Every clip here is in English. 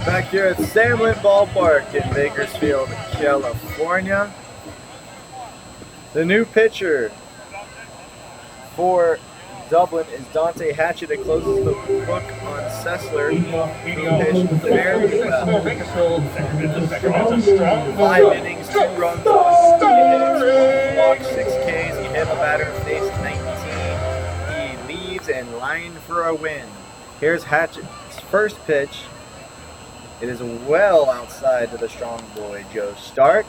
Back here at Samlin Ballpark in Bakersfield, California. The new pitcher for Dublin is Dante Hatchett. It closes the book on Sessler, who pitched very well. 5 innings, 2 runs, 1 walk, 6 Ks. He hit a batter, faced 19. He leads and lined for a win. Here's Hatchett's first pitch. It is well outside to the strong boy, Joe Stark.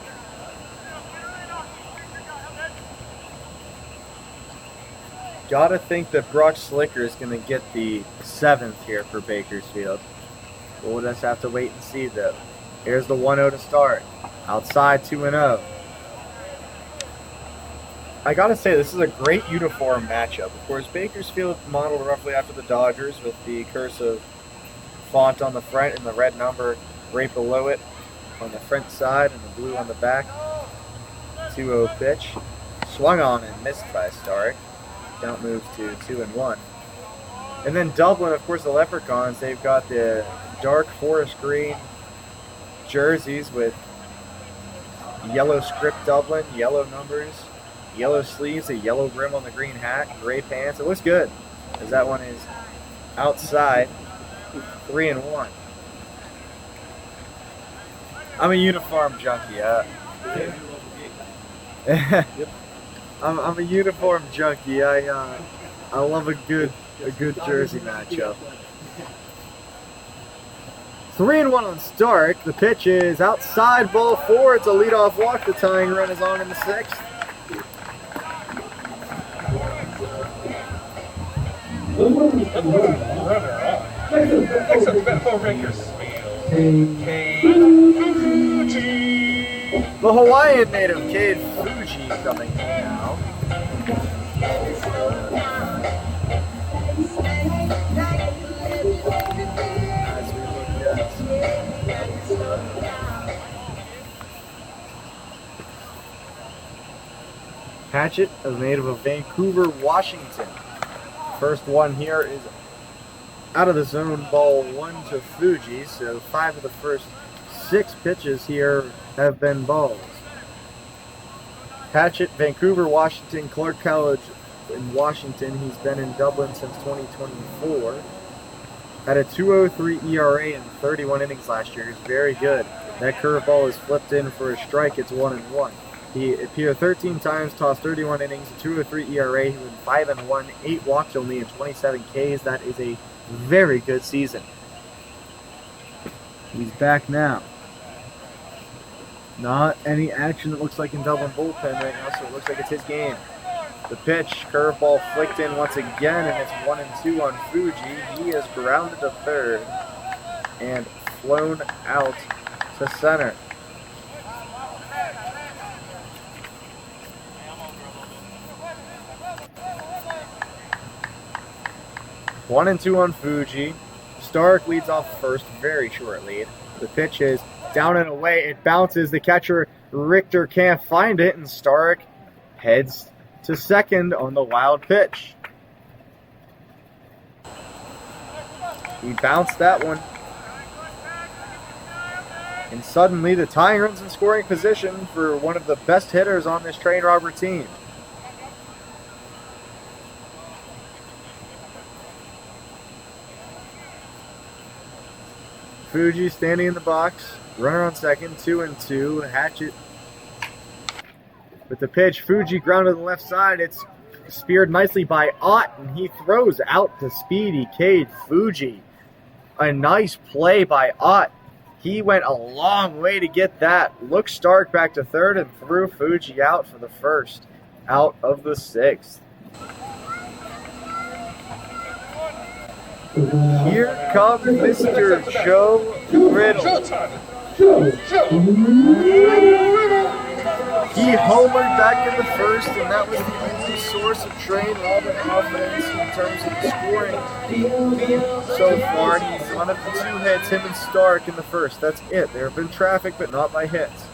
Gotta think that Brock Slicker is going to get the 7th here for Bakersfield. We'll just have to wait and see, though. Here's the 1-0 to start. Outside, 2-0. I gotta say, this is a great uniform matchup. Of course, Bakersfield modeled roughly after the Dodgers with the cursive font on the front and the red number right below it on the front side and the blue on the back. 2-0 pitch. Swung on and missed by Stark. Count moves to 2-1. And then Dublin, of course, the Leprechauns, they've got the dark forest green jerseys with yellow script Dublin, yellow numbers, yellow sleeves, a yellow brim on the green hat, gray pants. It looks good, as that one is outside, 3-1. I'm a uniform junkie. I'm a uniform junkie. I love a good jersey matchup. 3-1 on Stark. The pitch is outside, ball 4. It's a leadoff walk. The tying run is on in the 6th. The Hawaiian native Cade Fuji coming in now. As we look at Hatchett, a native of Vancouver, Washington. First one here is out of the zone, ball 1 to Fuji. So 5 of the first 6 pitches here have been balls. Hatchett, Vancouver, Washington, Clark College in Washington. He's been in Dublin since 2024. Had a 2.03 ERA in 31 innings last year. He's very good. That curveball is flipped in for a strike. It's 1-1. He appeared 13 times, tossed 31 innings, a 2.03 ERA. He went 5-1, 8 walks only, and 27 Ks. That is a very good season. He's back now. Not any action that looks like in Dublin bullpen right now, so it looks like it's his game. The pitch, curveball flicked in once again, and it's 1-2 on Fuji. He is grounded to third and flown out to center. One and 2 on Fuji. Stark leads off first, very short lead. The pitch is down and away. It bounces. The catcher, Richter, can't find it, and Stark heads to second on the wild pitch. He bounced that one. And suddenly the tying run's in scoring position for one of the best hitters on this train robber team. Fuji standing in the box. Runner on second, 2-2. Hatchett with the pitch. Fuji grounded to the left side. It's speared nicely by Ott, and he throws out to speedy Cade Fuji. A nice play by Ott. He went a long way to get that. Look Stark back to third and threw Fuji out for the first out of the 6th. Here comes Mr. Joe Riddle. He homered back in the first, and that was the only source of train robber confidence in terms of the scoring so far. He's one of the 2 hits, him and Stark in the first. That's it. There have been traffic, but not by hits.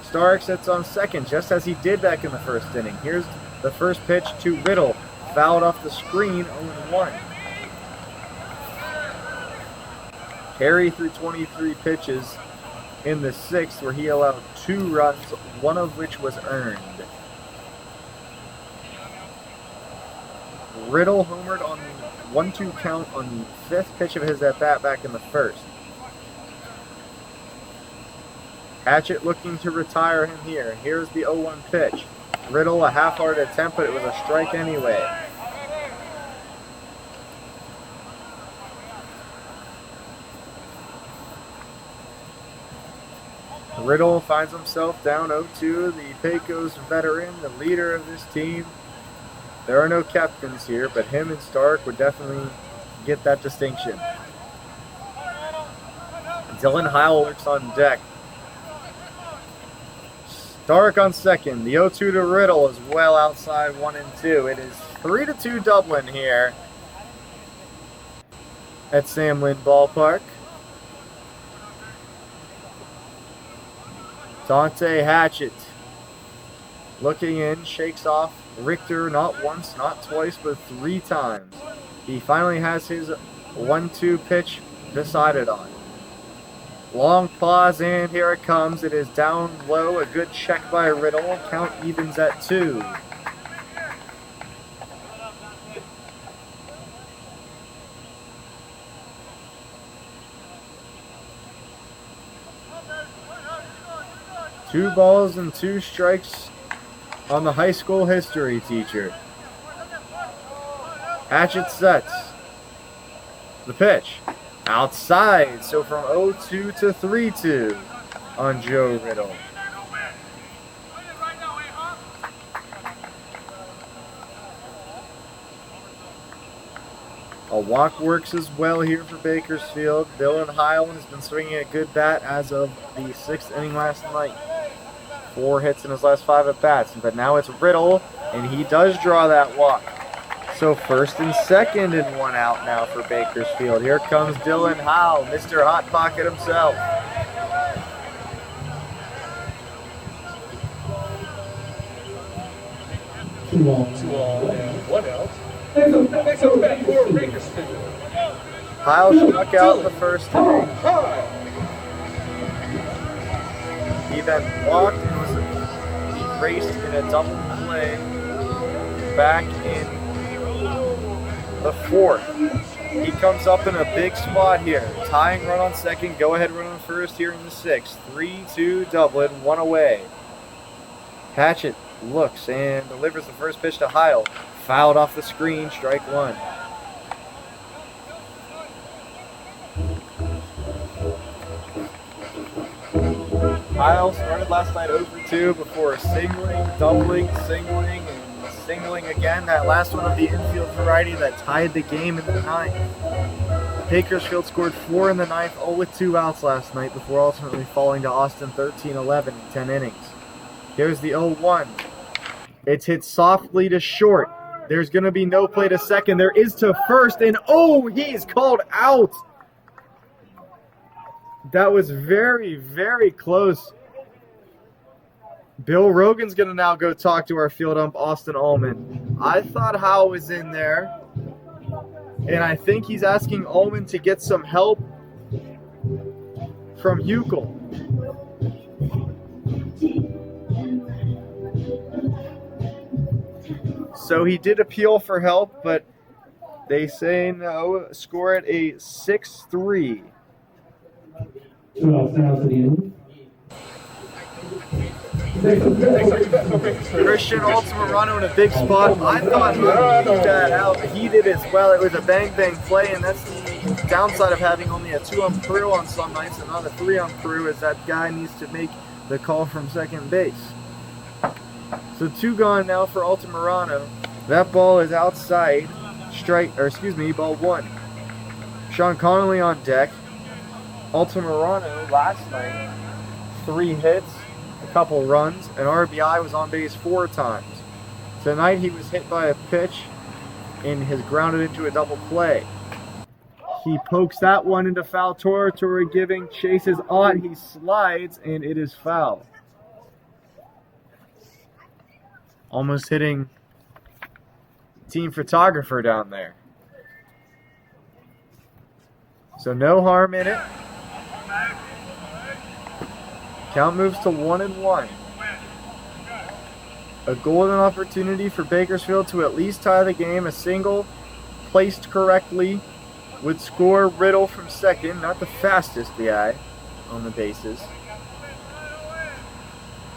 Stark sits on second, just as he did back in the first inning. Here's the first pitch to Riddle. Fouled off the screen, 0-1. carry through 23 pitches in the 6th, where he allowed 2 runs, one of which was earned. Riddle homered on the 1-2 count on the 5th pitch of his at-bat back in the 1st. Hatchett looking to retire him here. Here's the 0-1 pitch. Riddle, a half-hearted attempt, but it was a strike anyway. Riddle finds himself down 0-2. The Pecos veteran, the leader of this team. There are no captains here, but him and Stark would definitely get that distinction. Dylan Heil works on deck. Stark on second. The 0-2 to Riddle is well outside 1 and 2. It is 3-2 Dublin here at Sam Lynn Ballpark. Dante Hatchett looking in, shakes off Richter not once, not twice, but 3 times. He finally has his 1-2 pitch decided on. Long pause, and here it comes. It is down low. A good check by Riddle. Count evens at 2. Two balls and 2 strikes on the high school history teacher. Hatchett sets. The pitch. Outside. So from 0-2 to 3-2 on Joe Riddle. A walk works as well here for Bakersfield. Dylan Heil has been swinging a good bat as of the 6th inning last night. 4 hits in his last 5 at-bats, but now it's Riddle, and he does draw that walk. So first and second and 1 out now for Bakersfield. Here comes Dylan Heil, Mr. Hot Pocket himself. Two on and 1 out. Next up back for Bakersfield. Heil struck out in the first inning. He then walked and was erased in a double play back in the 4th. He comes up in a big spot here. Tying run on second, go-ahead run on first here in the 6th. 3-2 Dublin, 1 away. Hatchett looks and delivers the first pitch to Heil. Fouled off the screen, strike 1. Heil started last night 0-2 before singling, doubling, singling, and singling again. That last one of the infield variety that tied the game in the 9th. Bakersfield scored 4 in the 9th, all with 2 outs last night before ultimately falling to Austin 13-11 in 10 innings. Here's the 0-1. It's hit softly to short. There's going to be no play to second. There is to first, and oh, he's called out. That was very, very close. Bill Rogan's going to now go talk to our field ump, Austin Ullman. I thought Howe was in there, and I think he's asking Ullman to get some help from Huckel. So he did appeal for help, but they say no. Score at a 6-3. 2 outs now to the end. Christian Altamirano in a big spot. I thought he would beat that out, but he did as well. It was a bang-bang play, and that's the downside of having only a 2-ump crew on some nights and not a 3-ump crew, is that guy needs to make the call from second base. So 2 gone now for Altamirano. That ball is outside. Ball 1. Sean Connolly on deck. Altamirano last night, 3 hits, a couple runs, an RBI, was on base 4 times. Tonight he was hit by a pitch and has grounded into a double play. He pokes that one into foul territory, giving Chase's on. He slides, and it is foul. Almost hitting team photographer down there. So no harm in it. Count moves to 1-1. A golden opportunity for Bakersfield to at least tie the game. A single placed correctly would score Riddle from second. Not the fastest guy on the bases.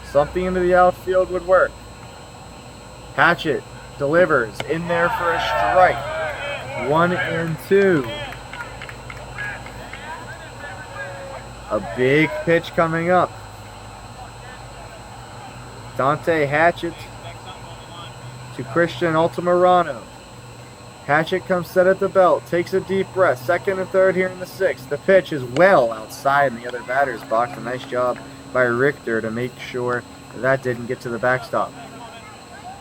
Something into the outfield would work. Hatchett delivers in there for a strike. 1-2. A big pitch coming up. Dante Hatchett to Christian Altamirano. Hatchett comes set at the belt, takes a deep breath. Second and third here in the sixth. The pitch is well outside in the other batter's box. A nice job by Richter to make sure that didn't get to the backstop.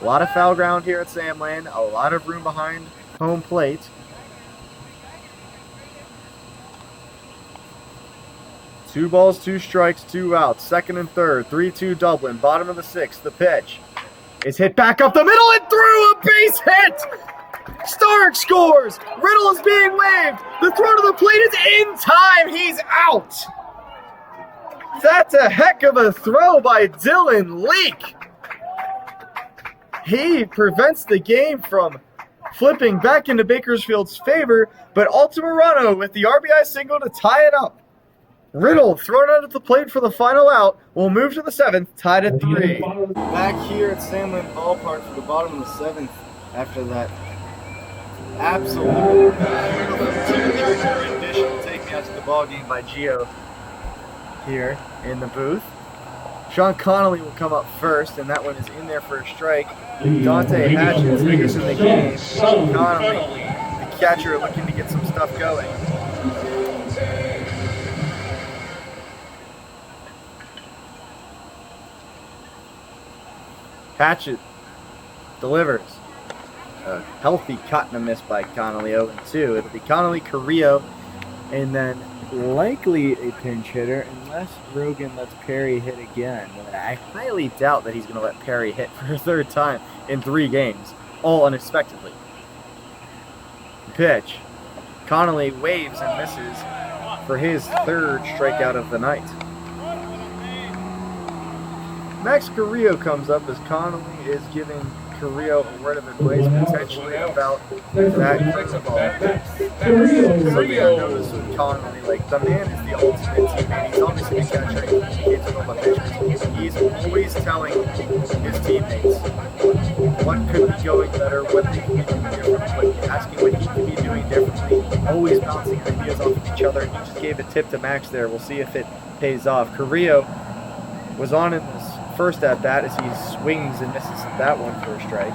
A lot of foul ground here at Sam Lane. A lot of room behind home plate. Two balls, 2 strikes, 2 outs. Second and third. 3-2 Dublin. Bottom of the sixth. The pitch is hit back up the middle and through. A base hit. Stark scores. Riddle is being waved. The throw to the plate is in time. He's out. That's a heck of a throw by Dylan Leake. He prevents the game from flipping back into Bakersfield's favor, but Altamirano with the RBI single to tie it up. Riddle thrown out at the plate for the final out. Will move to the seventh, tied at 3. Back here at Sandland Ballpark for the bottom of the seventh after that absolute rendition take me out to the ball game by Gio here in the booth. Sean Connolly will come up first, and that one is in there for a strike. Dante Hatchett is in the game. Connolly, the catcher, looking to get some stuff going. Hatchett delivers. A healthy cut and a miss by Connolly, 0-2. It'll be Connolly, Carrillo, and then likely a pinch hitter unless Rogan lets Perry hit again. I highly doubt that he's going to let Perry hit for a third time in 3 games, all unexpectedly. Pitch. Connolly waves and misses for his 3rd strikeout of the night. Max Carrillo comes up as Connolly is giving Carrillo a word of advice potentially about that curveball. Something I noticed with Connolly, like, the man is the ultimate teammate. He's obviously the catcher. He gets all the pitches. He's always telling his teammates what could be going better, what they can be doing differently, asking what he can be doing differently, always bouncing ideas off of each other. He just gave a tip to Max there. We'll see if it pays off. Carrillo was on in this first at bat as he swings and misses that one for a strike.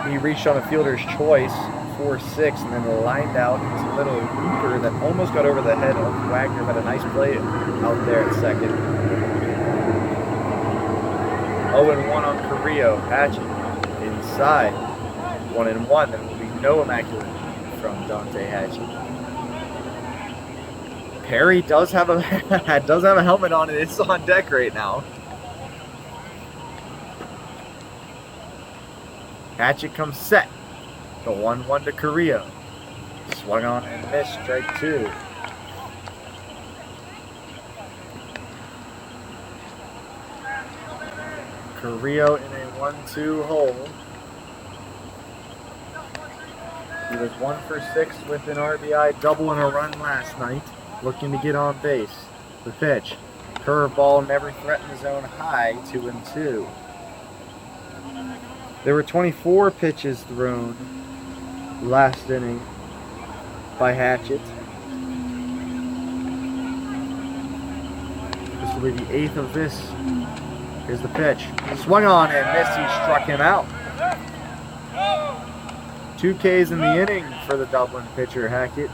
He reached on a fielder's choice, 4-6, and then lined out his little looper that almost got over the head of Wagner, but a nice play out there at second. 0-1 on Carrillo. Hatchett inside. 1-1. There will be no immaculate from Dante Hatchett. Perry does have a helmet on, and it's on deck right now. Hatchett comes set. The 1-1 to Carrillo. Swung on and missed, strike 2. Carrillo in a 1-2 hole. He was 1 for 6 with an RBI double and a run last night. Looking to get on base. The pitch. Curveball never threatened the zone high, 2-2. There were 24 pitches thrown last inning by Hatchett. This will be the 8th of this. Here's the pitch. Swung on and missed. He struck him out. 2 Ks in the inning for the Dublin pitcher, Hatchett.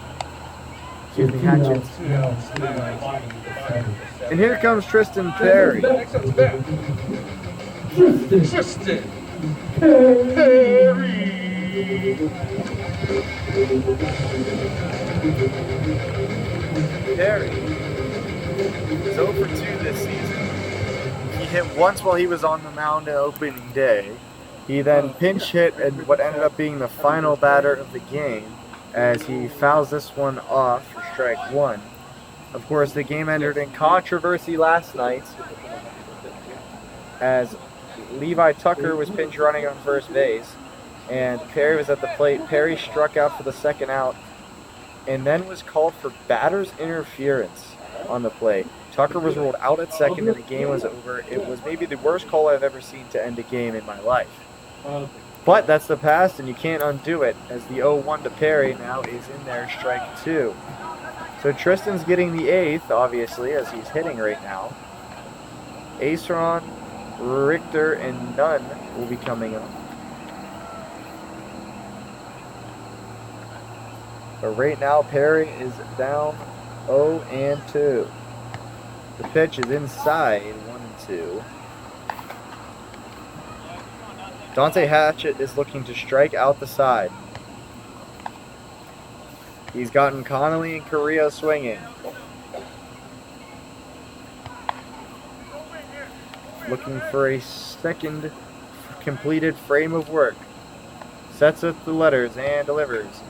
Hatchett. And here comes Tristan Perry. Tristan Perry. Perry is 0 for 2 this season. He hit once while he was on the mound on opening day. He then pinch hit and what ended up being the final batter of the game as he fouls this one off for strike one. Of course, the game entered in controversy last night as Levi Tucker was pinch running on first base and Perry was at the plate. Perry struck out for the second out and then was called for batter's interference on the play. Tucker was ruled out at second and the game was over. It was maybe the worst call I've ever seen to end a game in my life. But that's the past and you can't undo it, as the 0-1 to Perry now is in there, strike two. So Tristan's getting the eighth, obviously, as he's hitting right now. Aceron, Richter, and Nunn will be coming up. But right now, Perry is down 0-2. The pitch is inside, 1-2. Dante Hatchett is looking to strike out the side. He's gotten Connolly and Correa swinging. Looking for a second completed frame of work. Sets up the letters and delivers.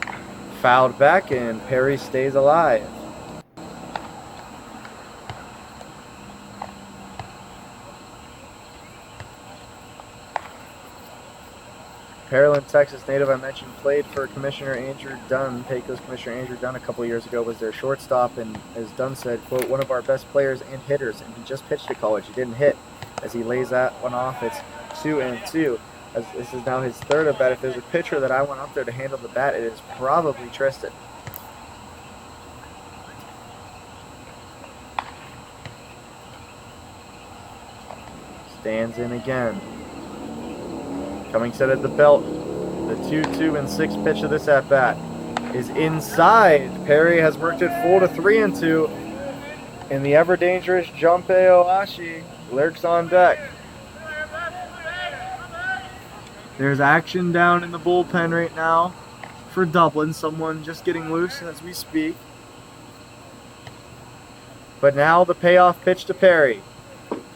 Fouled back and Perry stays alive. Pearland, Texas native, I mentioned, played for Commissioner Andrew Dunn. Pecos Commissioner Andrew Dunn a couple years ago was their shortstop, and as Dunn said, quote, one of our best players and hitters, and he just pitched to college. He didn't hit. As he lays that one off, it's 2-2. As this is now his third at bat. If there's a pitcher that I want up there to handle the bat, it is probably Tristan. Stands in again. Coming set at the belt. The 2-2-6 pitch of this at-bat is inside. Perry has worked it full to 3-2. And the ever-dangerous Junpei Ohashi lurks on deck. There's action down in the bullpen right now for Dublin. Someone just getting loose as we speak. But now the payoff pitch to Perry.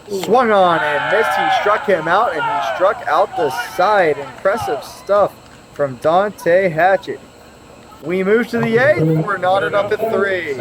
Swung on and missed. He struck him out, and he struck out the side. Impressive stuff from Dante Hatchett. We move to the eighth. We're knotted up at 3.